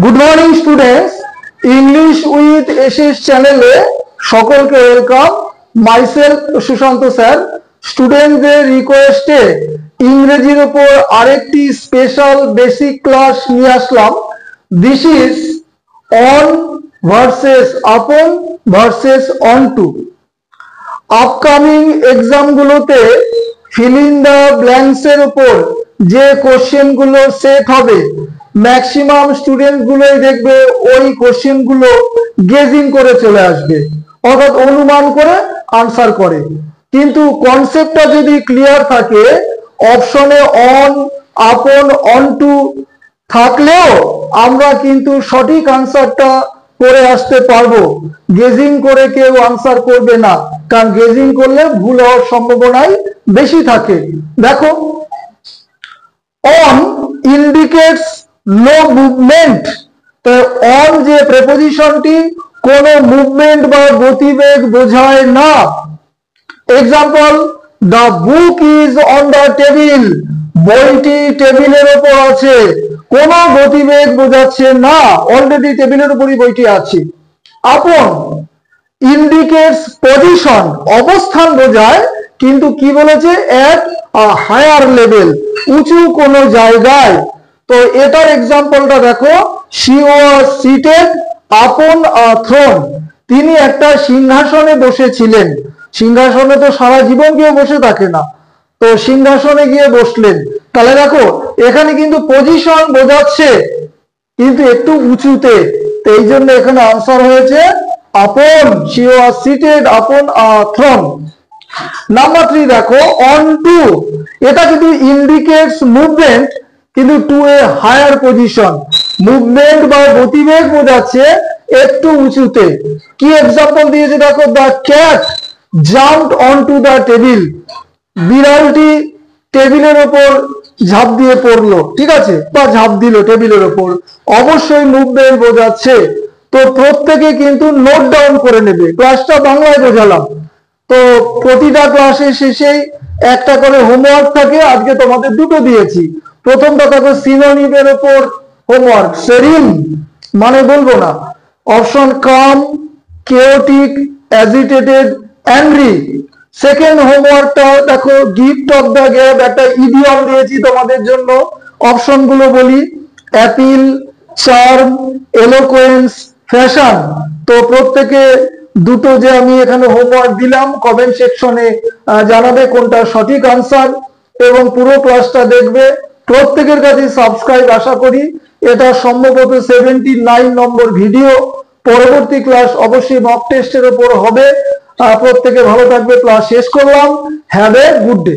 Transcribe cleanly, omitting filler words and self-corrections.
Good morning students, English with SS চ্যানেলে সকলকে welcome. Myself Sushant sir. স্টুডেন্টদের রিকোয়েস্টে ইংরেজির উপর আরেকটি স্পেশাল বেসিক ক্লাস নিয়ে আসলাম। This is on versus upon versus on to. Upcoming এক্সামগুলোতে ফিল ইন দ্য ব্ল্যাঙ্কস এর উপর যে কোশ্চেন গুলো সেট হবে, ম্যাক্সিমাম স্টুডেন্ট গুলোই দেখবে ওই কোশ্চেন গুলো গেজিং করে চলে আসবে, অর্থাৎ অনুমান করে আনসার করে। কিন্তু কনসেপ্টটা যদি ক্লিয়ার থাকে, অপশনে অন, আপন, অন টু থাকলেও আমরা কিন্তু সঠিক আনসারটা করে আসতে পারবো। গেজিং করে কেউ আনসার করবে না, কারণ গেজিং করলে ভুল হওয়ার সম্ভাবনাই বেশি থাকে। দেখো, অন ইন্ডিকেটস নো মুভমেন্ট। তো অন যে প্রেপোজিশনটি কোনো মুভমেন্ট বা গতিবেগ বোঝায় না। Example, the book is on the table. বইটি টেবিলের উপর আছে, কোনো গতিবেগ বোঝাচ্ছে না, অলরেডি টেবিলের উপরই বইটি আছে। আপন ইন্ডিকেটস পজিশন, অবস্থান বোঝায়, কিন্তু কি বলেছে? এট আ হায়ার লেভেল, উঁচু কোনো জায়গায়। তো এটার এক্সাম্পলটা দেখো, শি ওয়াজ সিটেড আপন আ থ্রোন। তিনি একটা সিংহাসনে বসেছিলেন। সিংহাসনে তো সারা জীবন কেউ বসে থাকে না, তো সিংহাসনে গিয়ে বসলেন। তাহলে দেখো, এখানে কিন্তু পজিশন বোঝাচ্ছে, কিন্তু একটু উঁচুতে। তো এই জন্য এখানে আনসার হয়েছে আপন। শি ওয়াজ সিটেড আপন আ থ্রোন। নাম্বার 3 দেখো, অন টু। এটা কিন্তু ইন্ডিকেটস মুভমেন্ট, কিন্তু to a higher position. Movement বা গতিবেগ বোঝাচ্ছে একটু উঁচুতে। কি এক্সাম্পল দিয়েছে দেখো, the cat jumped on to the table. বিড়ালটি টেবিলের ওপর ঝাঁপ দিয়ে পড়লো, ঠিক আছে, বা ঝাঁপ দিল টেবিলের ওপর, অবশ্যই মুভমেন্ট বোঝাচ্ছে। তো প্রত্যেকে কিন্তু নোট ডাউন করে নেবে। ক্লাসটা বাংলায় বোঝালাম, তো প্রতিটা ক্লাসের শেষেই একটা করে হোমওয়ার্ক থাকে। আজকে তোমাদের দুটো দিয়েছি। প্রথমটা দেখো, সিনোনিমের উপর হোমওয়ার্ক। সেরিন মানে বলবো না। অপশন কাম, কেওটিক, অ্যাজিটেটেড, অ্যাংরি। সেকেন্ড হোমওয়ার্কটা দেখো, গিফট অফ দ্য গ্যাপ, একটা ইডিয়ম দিয়েছি তোমাদের জন্য। অপশন গুলো বলি, অ্যাপিল, চার্ম, এলোকোয়েন্স, ফ্যাশন। তো প্রত্যেকে দুটো যে আমি এখানে হোমওয়ার্ক দিলাম, কমেন্ট সেকশনে জানাবে কোনটা সঠিক আনসার, এবং পুরো ক্লাসটা দেখবে। প্রত্যেকের কাছে সাবস্ক্রাইব আশা করি। এটা সম্ভবত 79 নম্বর ভিডিও। পরবর্তী ক্লাস অবশ্যই মক টেস্টের উপর হবে। প্রত্যেকে ভালো থাকবে। ক্লাস শেষ করলাম। Have a good day.